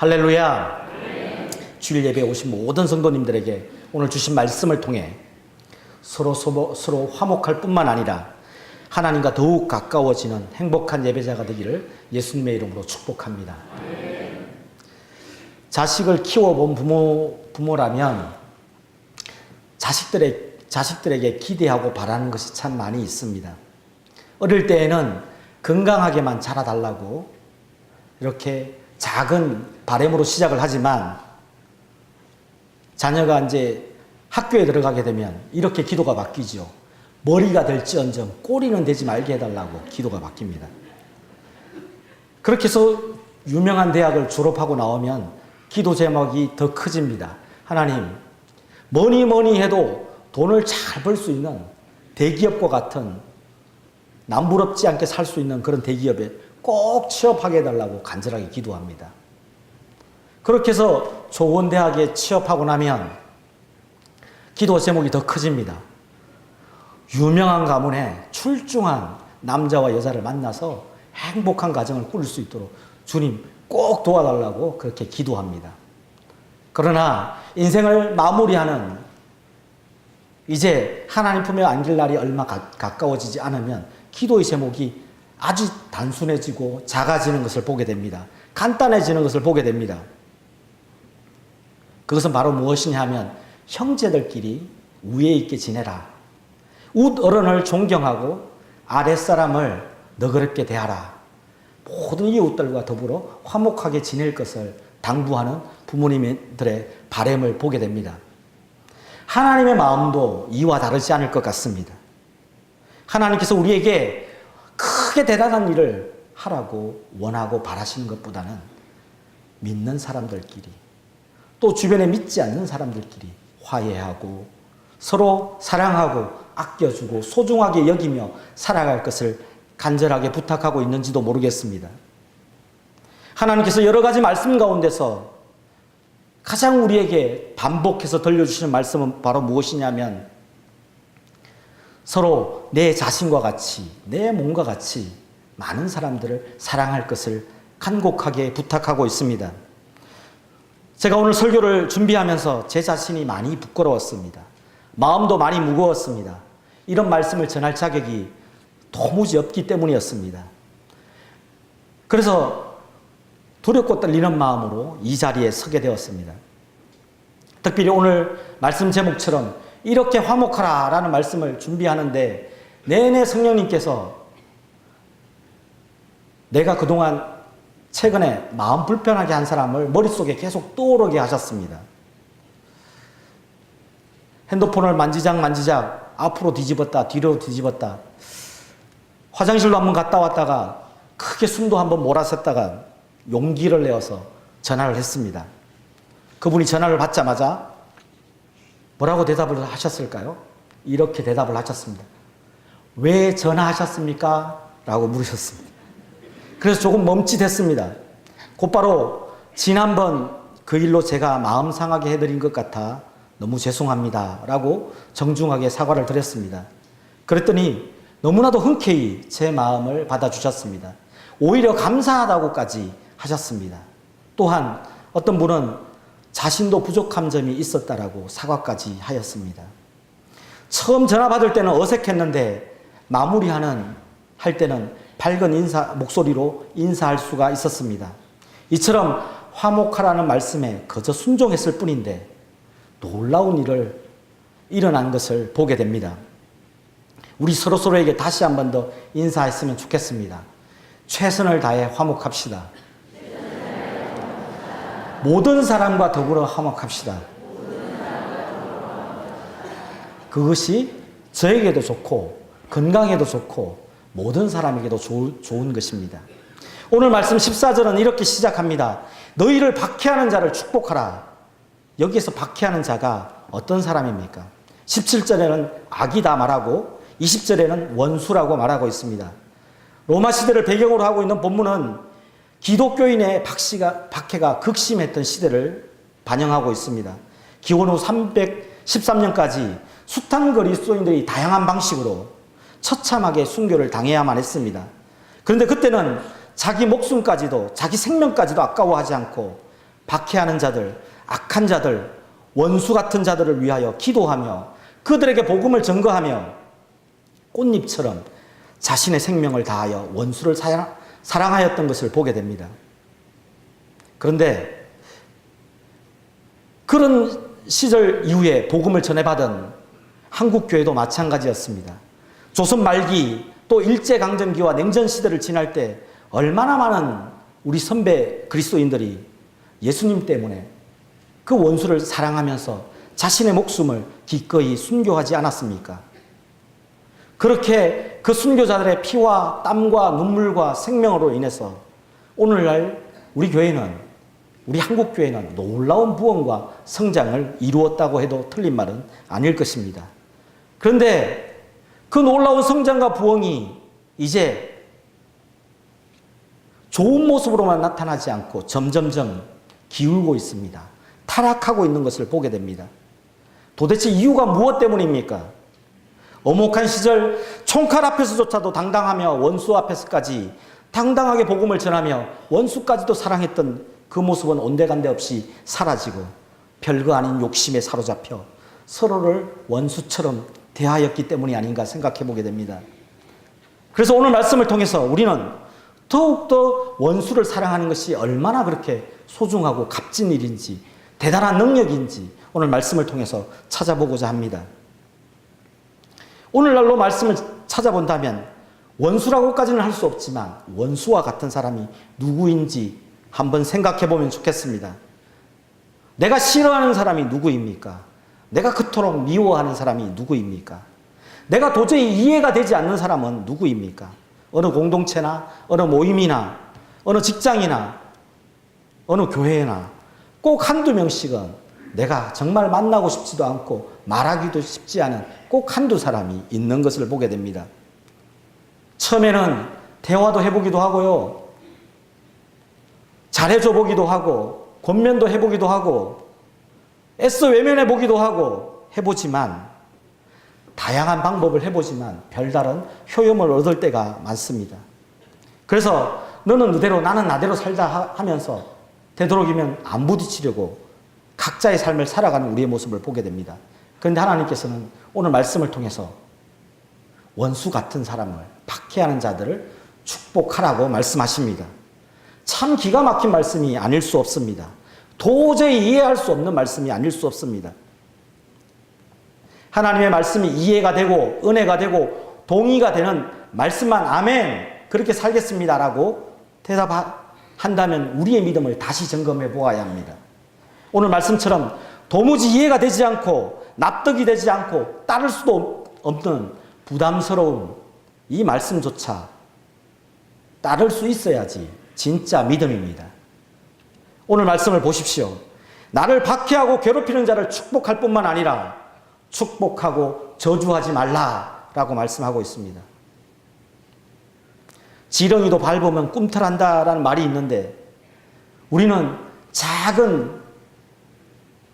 할렐루야. 주일 예배에 오신 모든 성도님들에게 오늘 주신 말씀을 통해 서로 화목할 뿐만 아니라 하나님과 더욱 가까워지는 행복한 예배자가 되기를 예수님의 이름으로 축복합니다. 자식을 키워본 부모라면 자식들에게 기대하고 바라는 것이 참 많이 있습니다. 어릴 때에는 건강하게만 자라달라고 이렇게 작은 바람으로 시작을 하지만 자녀가 이제 학교에 들어가게 되면 이렇게 기도가 바뀌죠. 머리가 될지언정 꼬리는 되지 말게 해달라고 기도가 바뀝니다. 그렇게 해서 유명한 대학을 졸업하고 나오면 기도 제목이 더 커집니다. 하나님, 뭐니 해도 돈을 잘 벌 수 있는 대기업과 같은 남부럽지 않게 살 수 있는 그런 대기업에 꼭 취업하게 해달라고 간절하게 기도합니다. 그렇게 해서 좋은 대학에 취업하고 나면 기도 제목이 더 커집니다. 유명한 가문에 출중한 남자와 여자를 만나서 행복한 가정을 꾸릴 수 있도록 주님 꼭 도와달라고 그렇게 기도합니다. 그러나 인생을 마무리하는 이제 하나님 품에 안길 날이 얼마 가까워지지 않으면 기도의 제목이 아주 단순해지고 작아지는 것을 보게 됩니다. 간단해지는 것을 보게 됩니다. 그것은 바로 무엇이냐 하면 형제들끼리 우애 있게 지내라. 윗어른을 존경하고 아랫사람을 너그럽게 대하라. 모든 이웃들과 더불어 화목하게 지낼 것을 당부하는 부모님들의 바람을 보게 됩니다. 하나님의 마음도 이와 다르지 않을 것 같습니다. 하나님께서 우리에게 크게 대단한 일을 하라고 원하고 바라시는 것보다는 믿는 사람들끼리 또 주변에 믿지 않는 사람들끼리 화해하고 서로 사랑하고 아껴주고 소중하게 여기며 살아갈 것을 간절하게 부탁하고 있는지도 모르겠습니다. 하나님께서 여러 가지 말씀 가운데서 가장 우리에게 반복해서 들려주시는 말씀은 바로 무엇이냐면 서로 내 자신과 같이 내 몸과 같이 많은 사람들을 사랑할 것을 간곡하게 부탁하고 있습니다. 제가 오늘 설교를 준비하면서 제 자신이 많이 부끄러웠습니다. 마음도 많이 무거웠습니다. 이런 말씀을 전할 자격이 도무지 없기 때문이었습니다. 그래서 두렵고 떨리는 마음으로 이 자리에 서게 되었습니다. 특별히 오늘 말씀 제목처럼 이렇게 화목하라 라는 말씀을 준비하는데 내내 성령님께서 내가 그동안 최근에 마음 불편하게 한 사람을 머릿속에 계속 떠오르게 하셨습니다. 핸드폰을 만지작 앞으로 뒤집었다 뒤로 뒤집었다 화장실로 한번 갔다 왔다가 크게 숨도 한번 몰아쉬었다가 용기를 내어서 전화를 했습니다. 그분이 전화를 받자마자 뭐라고 대답을 하셨을까요? 이렇게 대답을 하셨습니다. 왜 전화하셨습니까? 라고 물으셨습니다. 그래서 조금 멈칫했습니다. 곧바로 지난번 그 일로 제가 마음 상하게 해드린 것 같아 너무 죄송합니다 라고 정중하게 사과를 드렸습니다. 그랬더니 너무나도 흔쾌히 제 마음을 받아주셨습니다. 오히려 감사하다고까지 하셨습니다. 또한 어떤 분은 자신도 부족한 점이 있었다라고 사과까지 하였습니다. 처음 전화 받을 때는 어색했는데 할 때는 밝은 목소리로 인사할 수가 있었습니다. 이처럼 화목하라는 말씀에 그저 순종했을 뿐인데 놀라운 일을 일어난 것을 보게 됩니다. 우리 서로에게 다시 한 번 더 인사했으면 좋겠습니다. 최선을 다해 화목합시다. 모든 사람과 더불어 화목합시다. 그것이 저에게도 좋고 건강에도 좋고 모든 사람에게도 좋은 것입니다. 오늘 말씀 14절은 이렇게 시작합니다. 너희를 박해하는 자를 축복하라. 여기에서 박해하는 자가 어떤 사람입니까? 17절에는 악이다 말하고 20절에는 원수라고 말하고 있습니다. 로마 시대를 배경으로 하고 있는 본문은 기독교인의 박해가 극심했던 시대를 반영하고 있습니다. 기원 후 313년까지 숱한 그리스도인들이 다양한 방식으로 처참하게 순교를 당해야만 했습니다. 그런데 그때는 자기 목숨까지도 자기 생명까지도 아까워하지 않고 박해하는 자들, 악한 자들, 원수 같은 자들을 위하여 기도하며 그들에게 복음을 전거하며 꽃잎처럼 자신의 생명을 다하여 원수를 사랑하였던 것을 보게 됩니다. 그런데 그런 시절 이후에 복음을 전해받은 한국교회도 마찬가지였습니다. 조선 말기 또 일제강점기와 냉전시대를 지날 때 얼마나 많은 우리 선배 그리스도인들이 예수님 때문에 그 원수를 사랑하면서 자신의 목숨을 기꺼이 순교하지 않았습니까? 그렇게 그 순교자들의 피와 땀과 눈물과 생명으로 인해서 오늘날 우리 교회는, 우리 한국교회는 놀라운 부흥과 성장을 이루었다고 해도 틀린 말은 아닐 것입니다. 그런데 그 놀라운 성장과 부흥이 이제 좋은 모습으로만 나타나지 않고 점점점 기울고 있습니다. 타락하고 있는 것을 보게 됩니다. 도대체 이유가 무엇 때문입니까? 엄혹한 시절 총칼 앞에서조차도 당당하며 원수 앞에서까지 당당하게 복음을 전하며 원수까지도 사랑했던 그 모습은 온데간데 없이 사라지고 별거 아닌 욕심에 사로잡혀 서로를 원수처럼 대하였기 때문이 아닌가 생각해 보게 됩니다. 그래서 오늘 말씀을 통해서 우리는 더욱더 원수를 사랑하는 것이 얼마나 그렇게 소중하고 값진 일인지 대단한 능력인지 오늘 말씀을 통해서 찾아보고자 합니다. 오늘날로 말씀을 찾아본다면 원수라고까지는 할 수 없지만 원수와 같은 사람이 누구인지 한번 생각해 보면 좋겠습니다. 내가 싫어하는 사람이 누구입니까? 내가 그토록 미워하는 사람이 누구입니까? 내가 도저히 이해가 되지 않는 사람은 누구입니까? 어느 공동체나 어느 모임이나 어느 직장이나 어느 교회나 꼭 한두 명씩은 내가 정말 만나고 싶지도 않고 말하기도 쉽지 않은 꼭 한두 사람이 있는 것을 보게 됩니다. 처음에는 대화도 해보기도 하고요. 잘해줘 보기도 하고 권면도 해보기도 하고 애써 외면해 보기도 하고 해보지만 다양한 방법을 해보지만 별다른 효험을 얻을 때가 많습니다. 그래서 너는 너대로 나는 나대로 살자 하면서 되도록이면 안 부딪히려고 각자의 삶을 살아가는 우리의 모습을 보게 됩니다. 그런데 하나님께서는 오늘 말씀을 통해서 원수 같은 사람을 박해하는 자들을 축복하라고 말씀하십니다. 참 기가 막힌 말씀이 아닐 수 없습니다. 도저히 이해할 수 없는 말씀이 아닐 수 없습니다. 하나님의 말씀이 이해가 되고 은혜가 되고 동의가 되는 말씀만 아멘 그렇게 살겠습니다라고 대답한다면 우리의 믿음을 다시 점검해 보아야 합니다. 오늘 말씀처럼 도무지 이해가 되지 않고 납득이 되지 않고 따를 수도 없는 부담스러운 이 말씀조차 따를 수 있어야지 진짜 믿음입니다. 오늘 말씀을 보십시오. 나를 박해하고 괴롭히는 자를 축복할 뿐만 아니라 축복하고 저주하지 말라라고 말씀하고 있습니다. 지렁이도 밟으면 꿈틀한다라는 말이 있는데 우리는 작은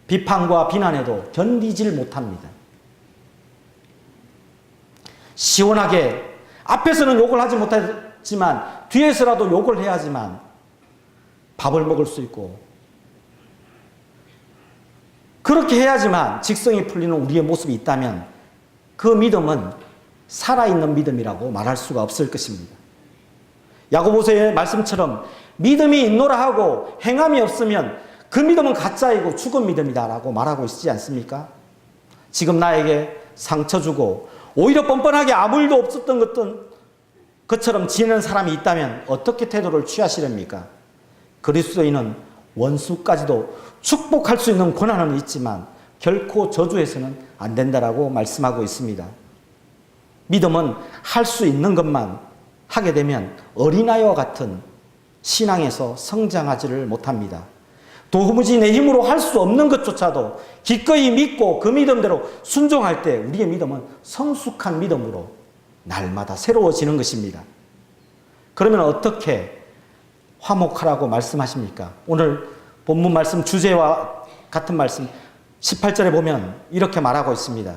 비판과 비난에도 견디질 못합니다. 시원하게 앞에서는 욕을 하지 못하지만 뒤에서라도 욕을 해야지만 밥을 먹을 수 있고 그렇게 해야지만 직성이 풀리는 우리의 모습이 있다면 그 믿음은 살아있는 믿음이라고 말할 수가 없을 것입니다. 야고보서의 말씀처럼 믿음이 있노라 하고 행함이 없으면 그 믿음은 가짜이고 죽은 믿음이다라고 말하고 있지 않습니까? 지금 나에게 상처 주고 오히려 뻔뻔하게 아무 일도 없었던 것처럼 지내는 사람이 있다면 어떻게 태도를 취하시렵니까? 그리스도인은 원수까지도 축복할 수 있는 권한은 있지만 결코 저주해서는 안 된다라고 말씀하고 있습니다. 믿음은 할 수 있는 것만 하게 되면 어린아이와 같은 신앙에서 성장하지를 못합니다. 도무지 내 힘으로 할 수 없는 것조차도 기꺼이 믿고 그 믿음대로 순종할 때 우리의 믿음은 성숙한 믿음으로 날마다 새로워지는 것입니다. 그러면 어떻게 화목하라고 말씀하십니까? 오늘 본문 말씀 주제와 같은 말씀 18절에 보면 이렇게 말하고 있습니다.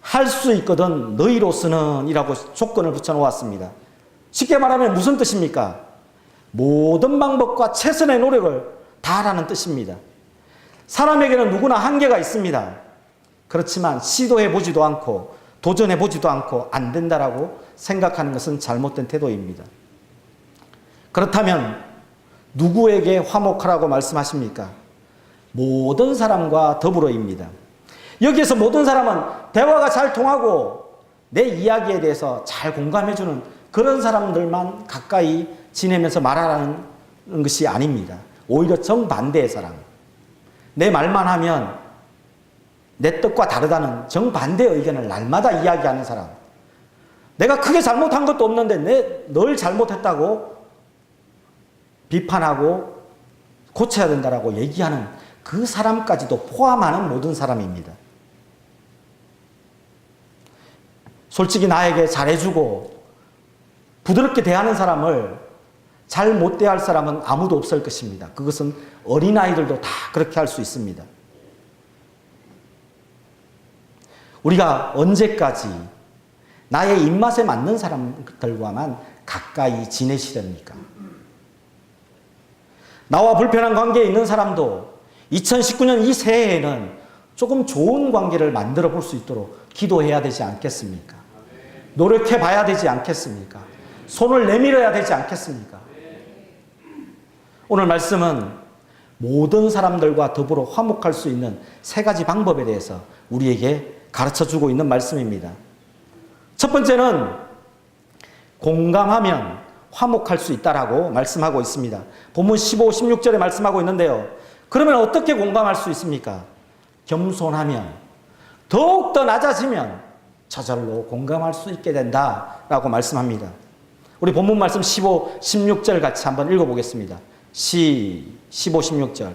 할 수 있거든 너희로서는 이라고 조건을 붙여놓았습니다. 쉽게 말하면 무슨 뜻입니까? 모든 방법과 최선의 노력을 다라는 뜻입니다. 사람에게는 누구나 한계가 있습니다. 그렇지만 시도해 보지도 않고 도전해 보지도 않고 안 된다라고 생각하는 것은 잘못된 태도입니다. 그렇다면 누구에게 화목하라고 말씀하십니까? 모든 사람과 더불어입니다. 여기에서 모든 사람은 대화가 잘 통하고 내 이야기에 대해서 잘 공감해주는 그런 사람들만 가까이 지내면서 말하라는 것이 아닙니다. 오히려 정반대의 사람. 내 말만 하면 내 뜻과 다르다는 정반대의 의견을 날마다 이야기하는 사람. 내가 크게 잘못한 것도 없는데 늘 잘못했다고 비판하고 고쳐야 된다라고 얘기하는 그 사람까지도 포함하는 모든 사람입니다. 솔직히 나에게 잘해주고 부드럽게 대하는 사람을 잘 못 대할 사람은 아무도 없을 것입니다. 그것은 어린아이들도 다 그렇게 할 수 있습니다. 우리가 언제까지 나의 입맛에 맞는 사람들과만 가까이 지내시렵니까? 나와 불편한 관계에 있는 사람도 2019년 이 새해에는 조금 좋은 관계를 만들어 볼 수 있도록 기도해야 되지 않겠습니까? 노력해 봐야 되지 않겠습니까? 손을 내밀어야 되지 않겠습니까? 오늘 말씀은 모든 사람들과 더불어 화목할 수 있는 세 가지 방법에 대해서 우리에게 가르쳐 주고 있는 말씀입니다. 첫 번째는 공감하면 화목할 수 있다라고 말씀하고 있습니다. 본문 15, 16절에 말씀하고 있는데요. 그러면 어떻게 공감할 수 있습니까? 겸손하면, 더욱더 낮아지면 저절로 공감할 수 있게 된다라고 말씀합니다. 우리 본문 말씀 15, 16절 같이 한번 읽어보겠습니다. 15, 16절.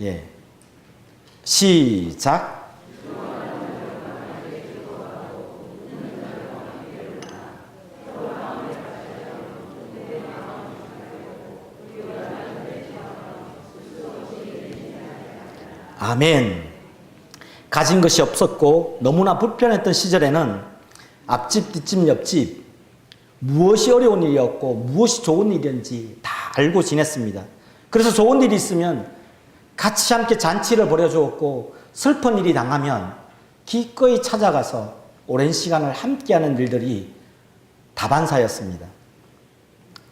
예. 시작. 아멘. 가진 것이 없었고 너무나 불편했던 시절에는 앞집, 뒷집, 옆집 무엇이 어려운 일이었고 무엇이 좋은 일인지 다 알고 지냈습니다. 그래서 좋은 일이 있으면 같이 함께 잔치를 벌여주었고 슬픈 일이 당하면 기꺼이 찾아가서 오랜 시간을 함께하는 일들이 다반사였습니다.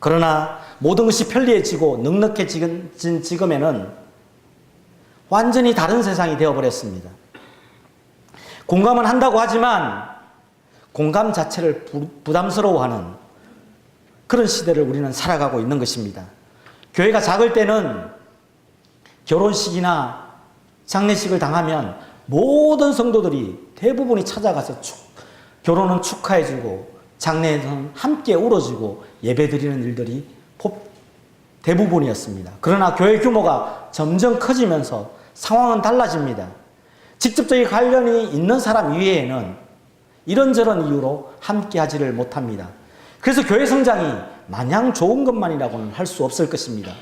그러나 모든 것이 편리해지고 넉넉해진 지금에는 완전히 다른 세상이 되어버렸습니다. 공감은 한다고 하지만 공감 자체를 부담스러워하는 그런 시대를 우리는 살아가고 있는 것입니다. 교회가 작을 때는 결혼식이나 장례식을 당하면 모든 성도들이 대부분이 찾아가서 결혼은 축하해주고 장례는 함께 울어주고 예배드리는 일들이 대부분이었습니다. 그러나 교회 규모가 점점 커지면서 상황은 달라집니다. 직접적인 관련이 있는 사람 이외에는 이런저런 이유로 함께 하지를 못합니다. 그래서 교회 성장이 마냥 좋은 것만이라고는 할 수 없을 것입니다.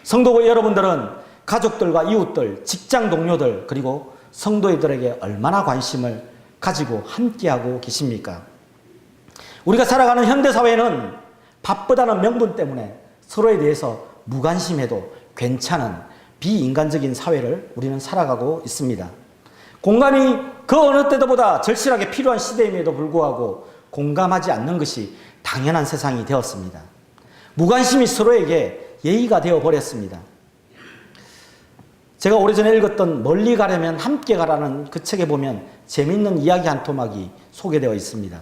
성도 여러분들은 가족들과 이웃들, 직장 동료들, 그리고 성도들에게 얼마나 관심을 가지고 함께하고 계십니까? 우리가 살아가는 현대사회는 바쁘다는 명분 때문에 서로에 대해서 무관심해도 괜찮은 비인간적인 사회를 우리는 살아가고 있습니다. 공감이 그 어느 때보다 절실하게 필요한 시대임에도 불구하고 공감하지 않는 것이 당연한 세상이 되었습니다. 무관심이 서로에게 예의가 되어버렸습니다. 제가 오래전에 읽었던 멀리 가려면 함께 가라는 그 책에 보면 재미있는 이야기 한 토막이 소개되어 있습니다.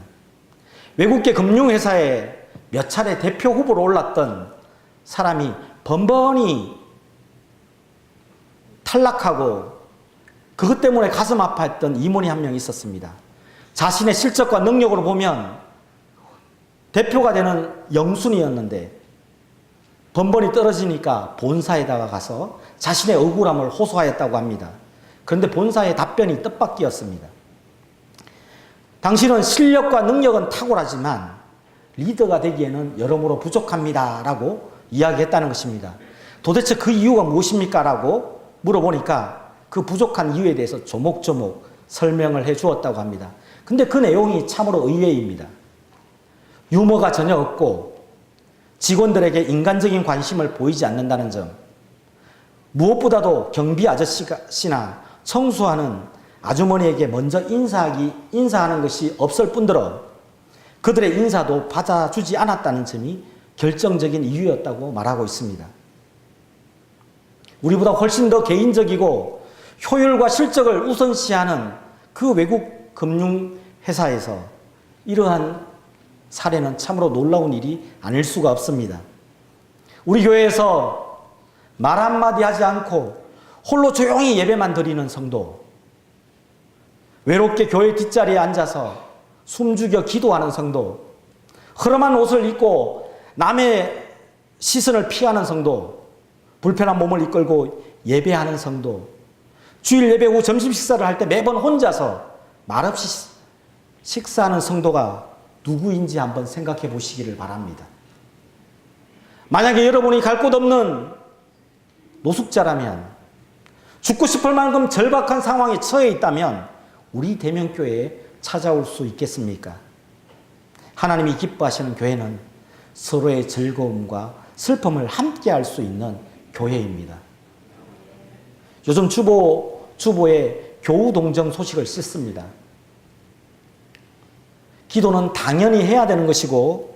외국계 금융회사에 몇 차례 대표 후보로 올랐던 사람이 번번이 탈락하고 그것 때문에 가슴 아파했던 임원이 한 명 있었습니다. 자신의 실적과 능력으로 보면 대표가 되는 영순이었는데 번번이 떨어지니까 본사에다가 가서 자신의 억울함을 호소하였다고 합니다. 그런데 본사의 답변이 뜻밖이었습니다. 당신은 실력과 능력은 탁월하지만 리더가 되기에는 여러모로 부족합니다 라고 이야기했다는 것입니다. 도대체 그 이유가 무엇입니까? 라고 물어보니까 그 부족한 이유에 대해서 조목조목 설명을 해 주었다고 합니다. 근데 그 내용이 참으로 의외입니다. 유머가 전혀 없고 직원들에게 인간적인 관심을 보이지 않는다는 점, 무엇보다도 경비 아저씨나 청소하는 아주머니에게 먼저 인사하는 것이 없을 뿐더러 그들의 인사도 받아주지 않았다는 점이 결정적인 이유였다고 말하고 있습니다. 우리보다 훨씬 더 개인적이고 효율과 실적을 우선시하는 그 외국 금융회사에서 이러한 사례는 참으로 놀라운 일이 아닐 수가 없습니다. 우리 교회에서 말 한마디 하지 않고 홀로 조용히 예배만 드리는 성도, 외롭게 교회 뒷자리에 앉아서 숨죽여 기도하는 성도, 허름한 옷을 입고 남의 시선을 피하는 성도, 불편한 몸을 이끌고 예배하는 성도, 주일 예배 후 점심 식사를 할 때 매번 혼자서 말없이 식사하는 성도가 누구인지 한번 생각해 보시기를 바랍니다. 만약에 여러분이 갈 곳 없는 노숙자라면, 죽고 싶을 만큼 절박한 상황에 처해 있다면 우리 대명교회에 찾아올 수 있겠습니까? 하나님이 기뻐하시는 교회는 서로의 즐거움과 슬픔을 함께 할 수 있는 교회입니다. 요즘 주보에 교우 동정 소식을 씻습니다. 기도는 당연히 해야 되는 것이고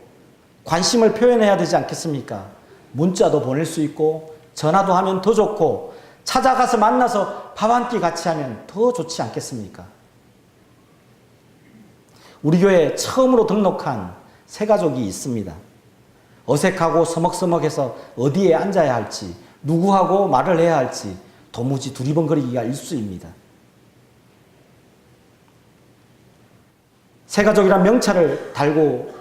관심을 표현해야 되지 않겠습니까? 문자도 보낼 수 있고 전화도 하면 더 좋고 찾아가서 만나서 밥 한 끼 같이 하면 더 좋지 않겠습니까? 우리 교회에 처음으로 등록한 새 가족이 있습니다. 어색하고 서먹서먹해서 어디에 앉아야 할지, 누구하고 말을 해야 할지 도무지 두리번거리기가 일쑤입니다. 새 가족이란 명찰을 달고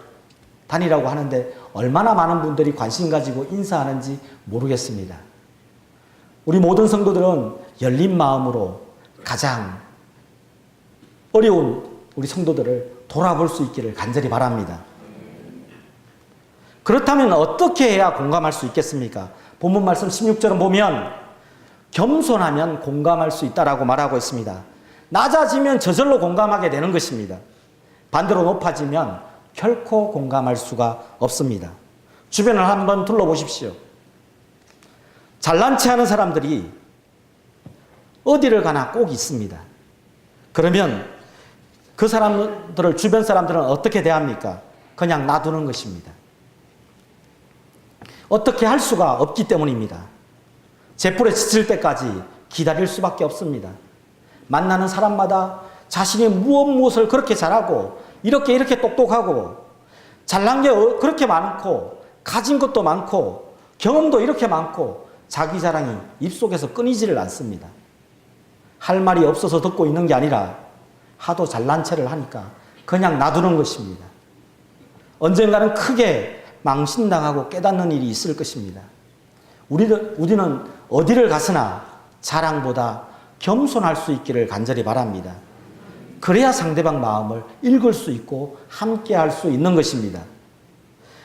다니라고 하는데 얼마나 많은 분들이 관심 가지고 인사하는지 모르겠습니다. 우리 모든 성도들은 열린 마음으로 가장 어려운 우리 성도들을 돌아볼 수 있기를 간절히 바랍니다. 그렇다면 어떻게 해야 공감할 수 있겠습니까? 본문 말씀 16절을 보면 겸손하면 공감할 수 있다라고 말하고 있습니다. 낮아지면 저절로 공감하게 되는 것입니다. 반대로 높아지면 결코 공감할 수가 없습니다. 주변을 한번 둘러보십시오. 잘난 체 하는 사람들이 어디를 가나 꼭 있습니다. 그러면 그 사람들을, 주변 사람들은 어떻게 대합니까? 그냥 놔두는 것입니다. 어떻게 할 수가 없기 때문입니다. 제풀에 지칠 때까지 기다릴 수밖에 없습니다. 만나는 사람마다 자신이 무엇을 그렇게 잘하고 이렇게 똑똑하고 잘난 게 그렇게 많고 가진 것도 많고 경험도 이렇게 많고 자기 자랑이 입속에서 끊이지를 않습니다. 할 말이 없어서 듣고 있는 게 아니라 하도 잘난 체를 하니까 그냥 놔두는 것입니다. 언젠가는 크게 망신당하고 깨닫는 일이 있을 것입니다. 우리는 어디를 가서나 자랑보다 겸손할 수 있기를 간절히 바랍니다. 그래야 상대방 마음을 읽을 수 있고 함께 할 수 있는 것입니다.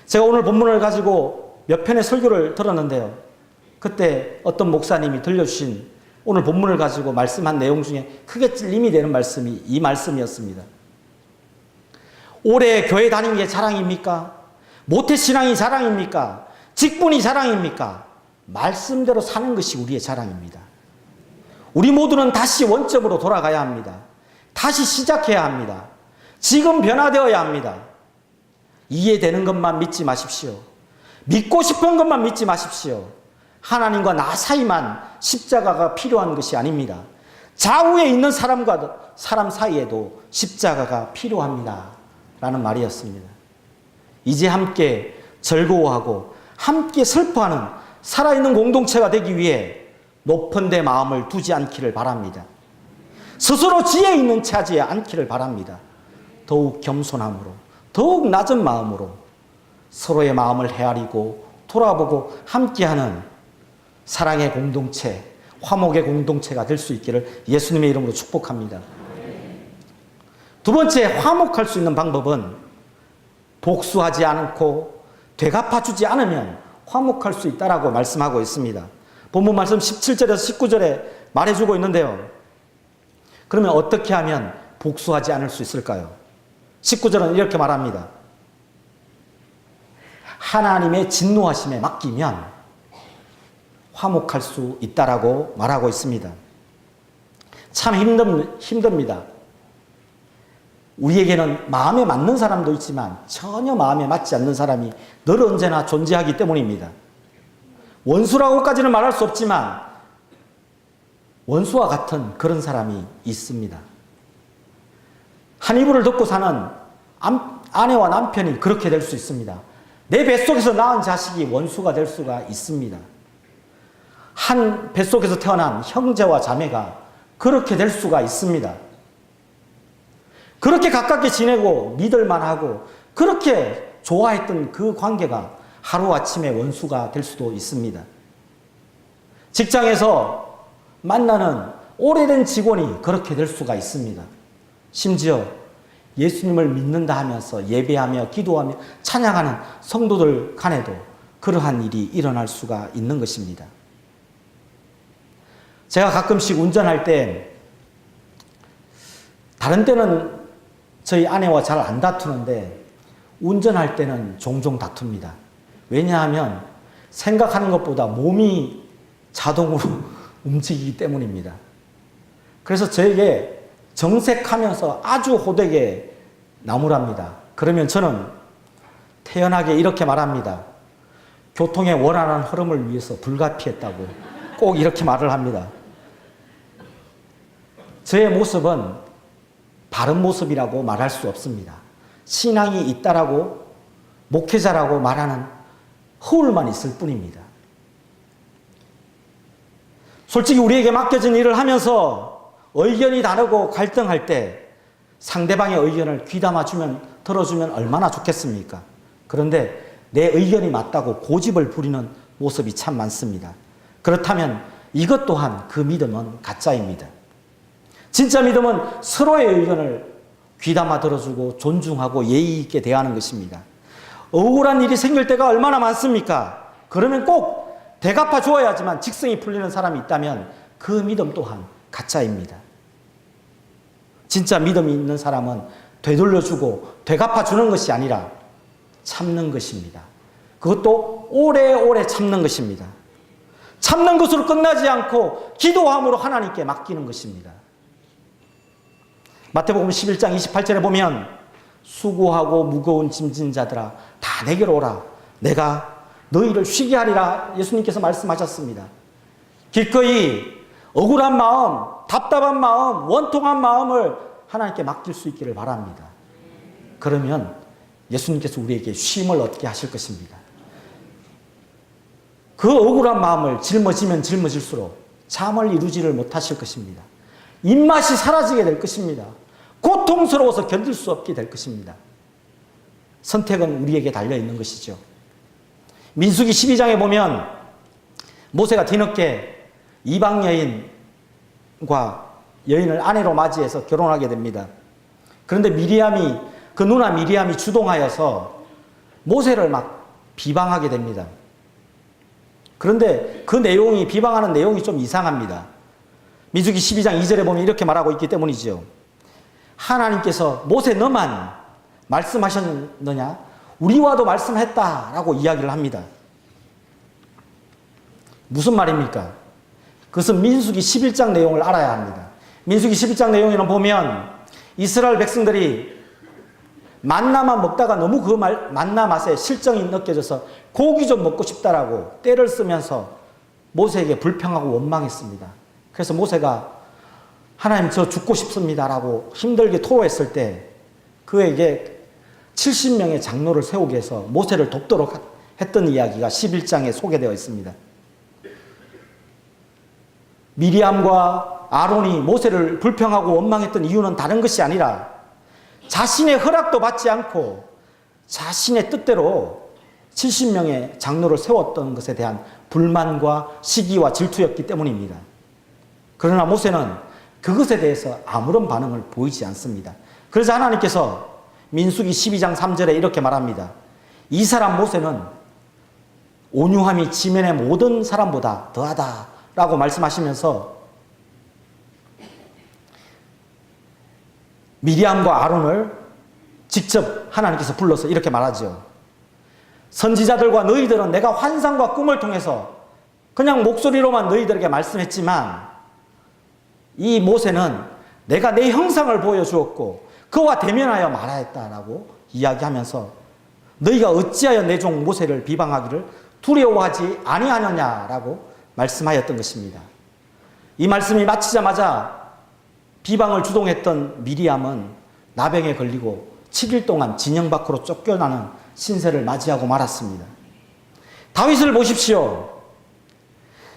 제가 오늘 본문을 가지고 몇 편의 설교를 들었는데요. 그때 어떤 목사님이 들려주신 오늘 본문을 가지고 말씀한 내용 중에 크게 찔림이 되는 말씀이 이 말씀이었습니다. 올해 교회 다니는 게 자랑입니까? 모태신앙이 자랑입니까? 직분이 자랑입니까? 말씀대로 사는 것이 우리의 자랑입니다. 우리 모두는 다시 원점으로 돌아가야 합니다. 다시 시작해야 합니다. 지금 변화되어야 합니다. 이해되는 것만 믿지 마십시오. 믿고 싶은 것만 믿지 마십시오. 하나님과 나 사이만 십자가가 필요한 것이 아닙니다. 좌우에 있는 사람과 사람 사이에도 십자가가 필요합니다. 라는 말이었습니다. 이제 함께 즐거워하고 함께 슬퍼하는 살아있는 공동체가 되기 위해 높은 데 마음을 두지 않기를 바랍니다. 스스로 지혜 있는 채 하지 않기를 바랍니다. 더욱 겸손함으로, 더욱 낮은 마음으로 서로의 마음을 헤아리고 돌아보고 함께하는 사랑의 공동체, 화목의 공동체가 될 수 있기를 예수님의 이름으로 축복합니다. 두 번째, 화목할 수 있는 방법은 복수하지 않고 되갚아주지 않으면 화목할 수 있다라고 말씀하고 있습니다. 본문 말씀 17절에서 19절에 말해주고 있는데요. 그러면 어떻게 하면 복수하지 않을 수 있을까요? 19절은 이렇게 말합니다. 하나님의 진노하심에 맡기면 화목할 수 있다라고 말하고 있습니다. 참 힘듭니다. 우리에게는 마음에 맞는 사람도 있지만 전혀 마음에 맞지 않는 사람이 늘 언제나 존재하기 때문입니다. 원수라고까지는 말할 수 없지만 원수와 같은 그런 사람이 있습니다. 한 이불을 덮고 사는 아내와 남편이 그렇게 될 수 있습니다. 내 뱃속에서 낳은 자식이 원수가 될 수가 있습니다. 한 뱃속에서 태어난 형제와 자매가 그렇게 될 수가 있습니다. 그렇게 가깝게 지내고 믿을만하고 그렇게 좋아했던 그 관계가 하루아침에 원수가 될 수도 있습니다. 직장에서 만나는 오래된 직원이 그렇게 될 수가 있습니다. 심지어 예수님을 믿는다 하면서 예배하며 기도하며 찬양하는 성도들 간에도 그러한 일이 일어날 수가 있는 것입니다. 제가 가끔씩 운전할 때 다른 때는 저희 아내와 잘 안 다투는데 운전할 때는 종종 다툽니다. 왜냐하면 생각하는 것보다 몸이 자동으로 움직이기 때문입니다. 그래서 저에게 정색하면서 아주 호되게 나무랍니다. 그러면 저는 태연하게 이렇게 말합니다. 교통의 원활한 흐름을 위해서 불가피했다고 꼭 이렇게 말을 합니다. 저의 모습은 바른 모습이라고 말할 수 없습니다. 신앙이 있다라고 목회자라고 말하는 허울만 있을 뿐입니다. 솔직히 우리에게 맡겨진 일을 하면서 의견이 다르고 갈등할 때 상대방의 의견을 귀담아주면 들어주면 얼마나 좋겠습니까? 그런데 내 의견이 맞다고 고집을 부리는 모습이 참 많습니다. 그렇다면 이것 또한 그 믿음은 가짜입니다. 진짜 믿음은 서로의 의견을 귀담아 들어주고 존중하고 예의 있게 대하는 것입니다. 억울한 일이 생길 때가 얼마나 많습니까? 그러면 꼭 대갚아 주어야지만 직성이 풀리는 사람이 있다면 그 믿음 또한 가짜입니다. 진짜 믿음이 있는 사람은 되돌려주고 되갚아 주는 것이 아니라 참는 것입니다. 그것도 오래오래 참는 것입니다. 참는 것으로 끝나지 않고 기도함으로 하나님께 맡기는 것입니다. 마태복음 11장 28절에 보면 수고하고 무거운 짐진 자들아 다 내게로 오라 내가 너희를 쉬게 하리라 예수님께서 말씀하셨습니다. 기꺼이 억울한 마음, 답답한 마음, 원통한 마음을 하나님께 맡길 수 있기를 바랍니다. 그러면 예수님께서 우리에게 쉼을 얻게 하실 것입니다. 그 억울한 마음을 짊어지면 짊어질수록 잠을 이루지를 못하실 것입니다. 입맛이 사라지게 될 것입니다. 고통스러워서 견딜 수 없게 될 것입니다. 선택은 우리에게 달려있는 것이죠. 민수기 12장에 보면 모세가 뒤늦게 이방 여인과 여인을 아내로 맞이해서 결혼하게 됩니다. 그런데 그 누나 미리암이 주동하여서 모세를 막 비방하게 됩니다. 그런데 그 내용이 비방하는 내용이 좀 이상합니다. 민수기 12장 2절에 보면 이렇게 말하고 있기 때문이죠. 하나님께서 모세 너만 말씀하셨느냐? 우리와도 말씀했다라고 이야기를 합니다. 무슨 말입니까? 그것은 민수기 11장 내용을 알아야 합니다. 민수기 11장 내용에는 보면 이스라엘 백성들이 만나만 먹다가 너무 그 만나 맛에 실정이 느껴져서 고기 좀 먹고 싶다라고 떼를 쓰면서 모세에게 불평하고 원망했습니다. 그래서 모세가 하나님 저 죽고 싶습니다라고 힘들게 토로했을 때 그에게 70명의 장로를 세우게 해서 모세를 돕도록 했던 이야기가 11장에 소개되어 있습니다. 미리암과 아론이 모세를 불평하고 원망했던 이유는 다른 것이 아니라 자신의 허락도 받지 않고 자신의 뜻대로 70명의 장로를 세웠던 것에 대한 불만과 시기와 질투였기 때문입니다. 그러나 모세는 그것에 대해서 아무런 반응을 보이지 않습니다. 그래서 하나님께서 민수기 12장 3절에 이렇게 말합니다. 이 사람 모세는 온유함이 지면의 모든 사람보다 더하다라고 말씀하시면서 미리암과 아론을 직접 하나님께서 불러서 이렇게 말하죠. 선지자들과 너희들은 내가 환상과 꿈을 통해서 그냥 목소리로만 너희들에게 말씀했지만 이 모세는 내가 내 형상을 보여주었고 그와 대면하여 말하였다라고 이야기하면서 너희가 어찌하여 내 종 모세를 비방하기를 두려워하지 아니하느냐라고 말씀하였던 것입니다. 이 말씀이 마치자마자 비방을 주동했던 미리암은 나병에 걸리고 7일 동안 진영 밖으로 쫓겨나는 신세를 맞이하고 말았습니다. 다윗을 보십시오.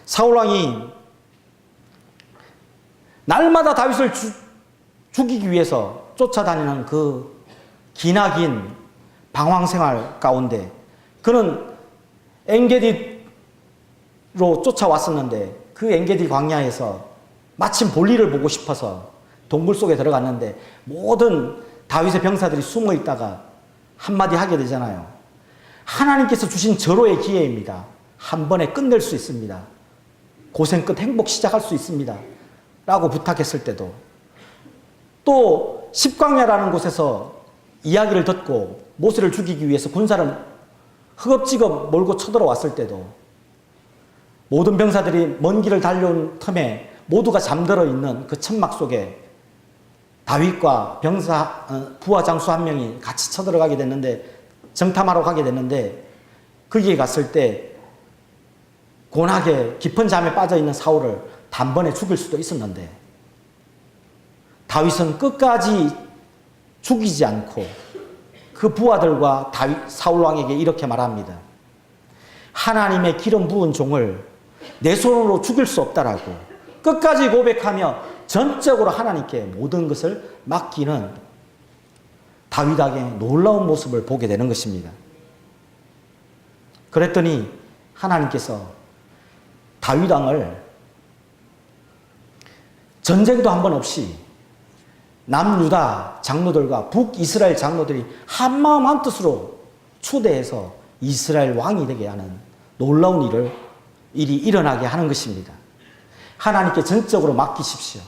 사울왕이 날마다 다윗을 죽이기 위해서 쫓아다니는 그 기나긴 방황 생활 가운데 그는 엔게디로 쫓아왔었는데 그 엔게디 광야에서 마침 볼일을 보고 싶어서 동굴 속에 들어갔는데 모든 다윗의 병사들이 숨어 있다가 한마디 하게 되잖아요. 하나님께서 주신 절호의 기회입니다. 한 번에 끝낼 수 있습니다. 고생 끝 행복 시작할 수 있습니다. 라고 부탁했을 때도 또 십광야라는 곳에서 이야기를 듣고 모세를 죽이기 위해서 군사를 허겁지겁 몰고 쳐들어왔을 때도 모든 병사들이 먼 길을 달려온 틈에 모두가 잠들어 있는 그 천막 속에 다윗과 부하 장수 한 명이 같이 쳐들어가게 됐는데 정탐하러 가게 됐는데 거기에 갔을 때 곤하게 깊은 잠에 빠져있는 사울을 단번에 죽일 수도 있었는데 다윗은 끝까지 죽이지 않고 그 부하들과 사울 왕에게 이렇게 말합니다. 하나님의 기름 부은 종을 내 손으로 죽일 수 없다라고 끝까지 고백하며 전적으로 하나님께 모든 것을 맡기는 다윗에게 놀라운 모습을 보게 되는 것입니다. 그랬더니 하나님께서 다윗 왕을 전쟁도 한 번 없이 남유다 장로들과 북이스라엘 장로들이 한마음 한뜻으로 초대해서 이스라엘 왕이 되게 하는 놀라운 일이 일어나게 하는 것입니다. 하나님께 전적으로 맡기십시오.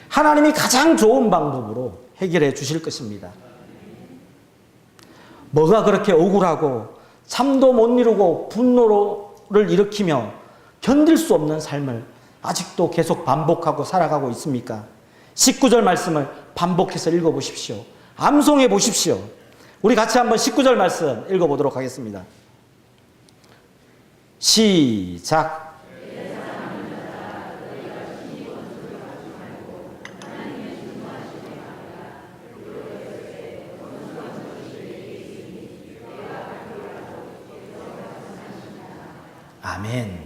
하나님이 가장 좋은 방법으로 해결해 주실 것입니다. 뭐가 그렇게 억울하고 잠도 못 이루고 분노를 일으키며 견딜 수 없는 삶을 아직도 계속 반복하고 살아가고 있습니까? 19절 말씀을 반복해서 읽어보십시오. 암송해 보십시오. 우리 같이 한번 19절 말씀 읽어보도록 하겠습니다. 시작. 아멘.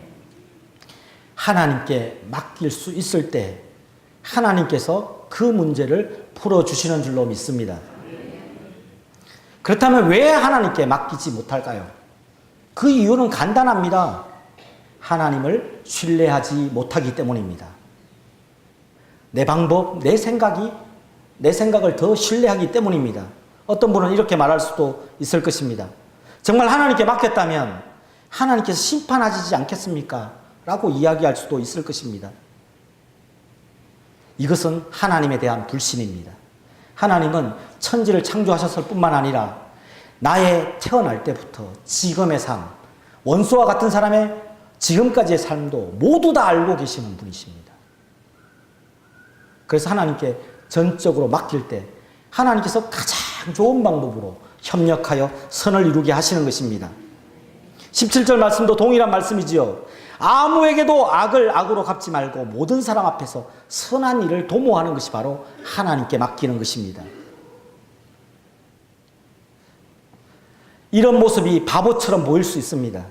하나님께 맡길 수 있을 때 하나님께서 그 문제를 풀어주시는 줄로 믿습니다. 그렇다면 왜 하나님께 맡기지 못할까요? 그 이유는 간단합니다. 하나님을 신뢰하지 못하기 때문입니다. 내 방법, 내 생각을 더 신뢰하기 때문입니다. 어떤 분은 이렇게 말할 수도 있을 것입니다. 정말 하나님께 맡겼다면 하나님께서 심판하시지 않겠습니까? 라고 이야기할 수도 있을 것입니다. 이것은 하나님에 대한 불신입니다. 하나님은 천지를 창조하셨을 뿐만 아니라 나의 태어날 때부터 지금의 삶, 원수와 같은 사람의 지금까지의 삶도 모두 다 알고 계시는 분이십니다. 그래서 하나님께 전적으로 맡길 때 하나님께서 가장 좋은 방법으로 협력하여 선을 이루게 하시는 것입니다. 17절 말씀도 동일한 말씀이지요. 아무에게도 악을 악으로 갚지 말고 모든 사람 앞에서 선한 일을 도모하는 것이 바로 하나님께 맡기는 것입니다. 이런 모습이 바보처럼 보일 수 있습니다.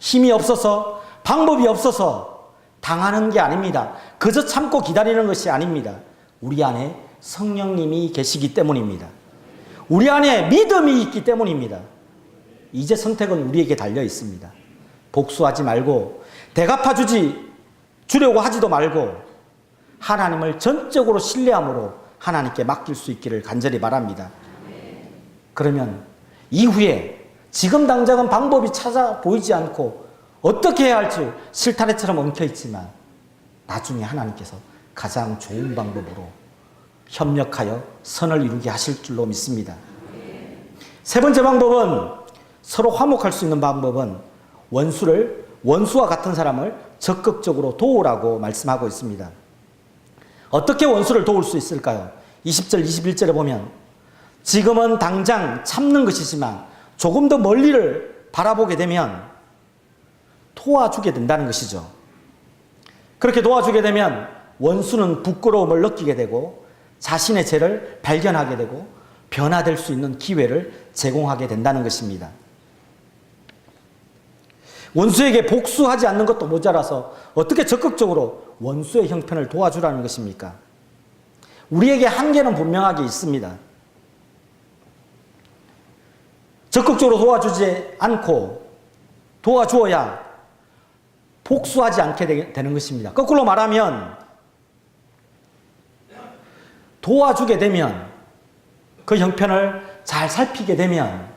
힘이 없어서, 방법이 없어서 당하는 게 아닙니다. 그저 참고 기다리는 것이 아닙니다. 우리 안에 성령님이 계시기 때문입니다. 우리 안에 믿음이 있기 때문입니다. 이제 선택은 우리에게 달려 있습니다. 복수하지 말고 대갚아 주려고 하지도 말고 하나님을 전적으로 신뢰함으로 하나님께 맡길 수 있기를 간절히 바랍니다. 그러면 이후에 지금 당장은 방법이 찾아 보이지 않고 어떻게 해야 할지 실타래처럼 엉켜있지만 나중에 하나님께서 가장 좋은 방법으로 협력하여 선을 이루게 하실 줄로 믿습니다. 세 번째 방법은 서로 화목할 수 있는 방법은 원수와 같은 사람을 적극적으로 도우라고 말씀하고 있습니다. 어떻게 원수를 도울 수 있을까요? 20절, 21절에 보면 지금은 당장 참는 것이지만 조금 더 멀리를 바라보게 되면 도와주게 된다는 것이죠. 그렇게 도와주게 되면 원수는 부끄러움을 느끼게 되고 자신의 죄를 발견하게 되고 변화될 수 있는 기회를 제공하게 된다는 것입니다. 원수에게 복수하지 않는 것도 모자라서 어떻게 적극적으로 원수의 형편을 도와주라는 것입니까? 우리에게 한계는 분명하게 있습니다. 적극적으로 도와주지 않고 도와주어야 복수하지 않게 되는 것입니다. 거꾸로 말하면 도와주게 되면 그 형편을 잘 살피게 되면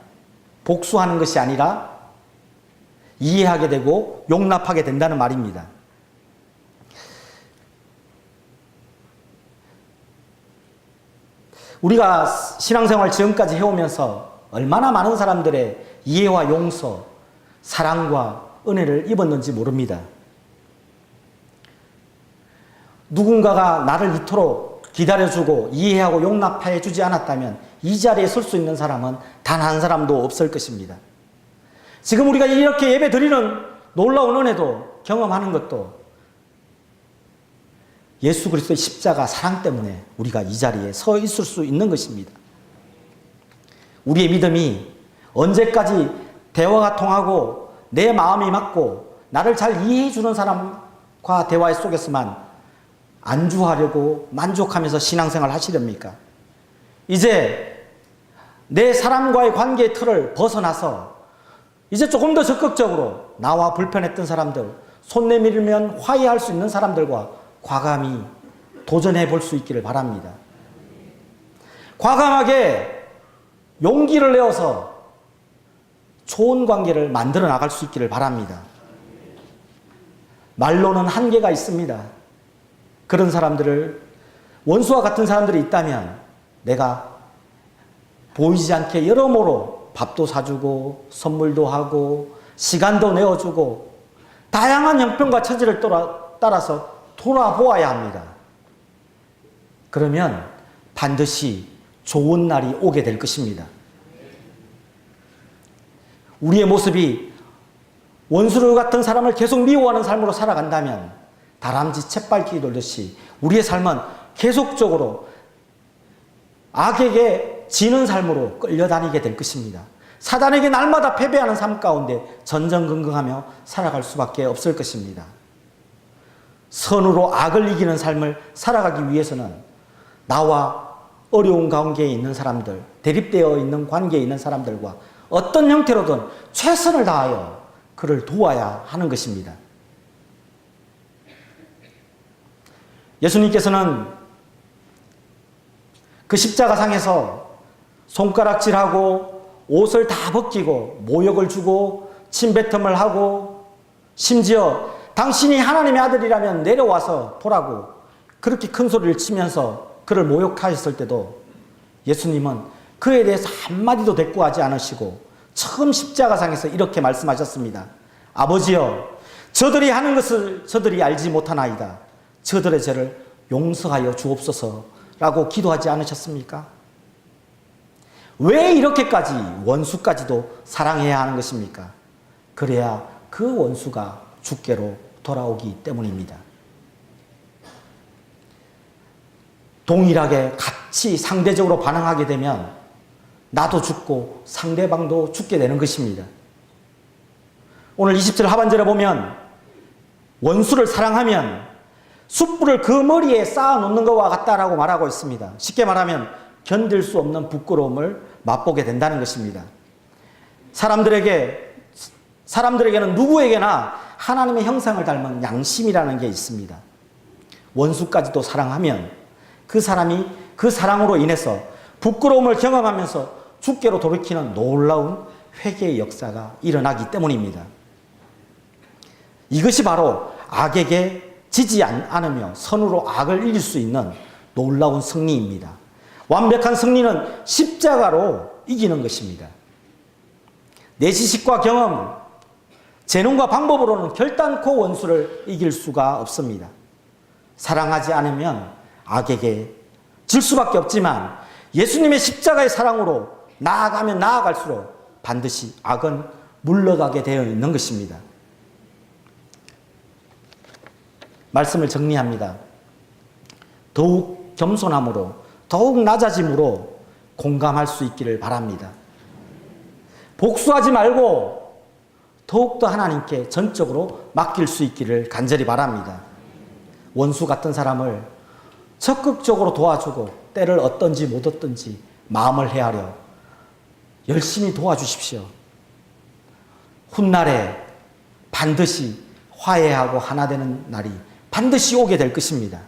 복수하는 것이 아니라 이해하게 되고 용납하게 된다는 말입니다. 우리가 신앙생활 지금까지 해오면서 얼마나 많은 사람들의 이해와 용서, 사랑과 은혜를 입었는지 모릅니다. 누군가가 나를 이토록 기다려주고 이해하고 용납해 주지 않았다면 이 자리에 설 수 있는 사람은 단 한 사람도 없을 것입니다. 지금 우리가 이렇게 예배 드리는 놀라운 은혜도 경험하는 것도 예수 그리스도의 십자가 사랑 때문에 우리가 이 자리에 서 있을 수 있는 것입니다. 우리의 믿음이 언제까지 대화가 통하고 내 마음이 맞고 나를 잘 이해해 주는 사람과 대화 속에서만 안주하려고 만족하면서 신앙생활 하시렵니까? 이제 내 사람과의 관계의 틀을 벗어나서 이제 조금 더 적극적으로 나와 불편했던 사람들, 손 내밀면 화해할 수 있는 사람들과 과감히 도전해 볼 수 있기를 바랍니다. 과감하게 용기를 내어서 좋은 관계를 만들어 나갈 수 있기를 바랍니다. 말로는 한계가 있습니다. 그런 사람들을, 원수와 같은 사람들이 있다면 내가 보이지 않게 여러모로 밥도 사주고 선물도 하고 시간도 내어주고 다양한 형편과 처지를 따라서 돌아보아야 합니다. 그러면 반드시 좋은 날이 오게 될 것입니다. 우리의 모습이 원수 같은 사람을 계속 미워하는 삶으로 살아간다면 다람쥐 쳇밟기 돌듯이 우리의 삶은 계속적으로 악에게 지는 삶으로 끌려다니게 될 것입니다. 사단에게 날마다 패배하는 삶 가운데 전전긍긍하며 살아갈 수밖에 없을 것입니다. 선으로 악을 이기는 삶을 살아가기 위해서는 나와 어려운 관계에 있는 사람들, 대립되어 있는 관계에 있는 사람들과 어떤 형태로든 최선을 다하여 그를 도와야 하는 것입니다. 예수님께서는 그 십자가상에서 손가락질하고 옷을 다 벗기고 모욕을 주고 침뱉음을 하고 심지어 당신이 하나님의 아들이라면 내려와서 보라고 그렇게 큰 소리를 치면서 그를 모욕하셨을 때도 예수님은 그에 대해서 한마디도 대꾸하지 않으시고 처음 십자가상에서 이렇게 말씀하셨습니다. 아버지여, 저들이 하는 것을 저들이 알지 못하나이다. 저들의 죄를 용서하여 주옵소서라고 기도하지 않으셨습니까? 왜 이렇게까지 원수까지도 사랑해야 하는 것입니까? 그래야 그 원수가 주께로 돌아오기 때문입니다. 동일하게 같이 상대적으로 반응하게 되면 나도 죽고 상대방도 죽게 되는 것입니다. 오늘 20절 하반절에 보면 원수를 사랑하면 숯불을 그 머리에 쌓아 놓는 것과 같다라고 말하고 있습니다. 쉽게 말하면 견딜 수 없는 부끄러움을 맛보게 된다는 것입니다. 사람들에게는 누구에게나 하나님의 형상을 닮은 양심이라는 게 있습니다. 원수까지도 사랑하면 그 사람이 그 사랑으로 인해서 부끄러움을 경험하면서 주께로 돌이키는 놀라운 회개의 역사가 일어나기 때문입니다. 이것이 바로 악에게 지지 않으며 선으로 악을 이길 수 있는 놀라운 승리입니다. 완벽한 승리는 십자가로 이기는 것입니다. 내 지식과 경험, 재능과 방법으로는 결단코 원수를 이길 수가 없습니다. 사랑하지 않으면 악에게 질 수밖에 없지만 예수님의 십자가의 사랑으로 나아가면 나아갈수록 반드시 악은 물러가게 되어 있는 것입니다. 말씀을 정리합니다. 더욱 겸손함으로, 더욱 낮아짐으로 공감할 수 있기를 바랍니다. 복수하지 말고 더욱더 하나님께 전적으로 맡길 수 있기를 간절히 바랍니다. 원수 같은 사람을 적극적으로 도와주고 때를 얻든지 못 얻든지 마음을 헤아려 열심히 도와주십시오. 훗날에 반드시 화해하고 하나 되는 날이 반드시 오게 될 것입니다.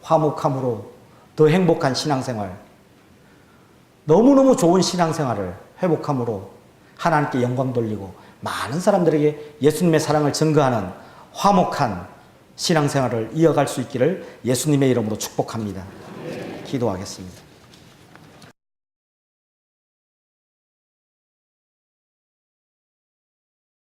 화목함으로 더 행복한 신앙생활, 너무너무 좋은 신앙생활을 회복함으로 하나님께 영광 돌리고 많은 사람들에게 예수님의 사랑을 증거하는 화목한 신앙생활을 이어갈 수 있기를 예수님의 이름으로 축복합니다. 기도하겠습니다.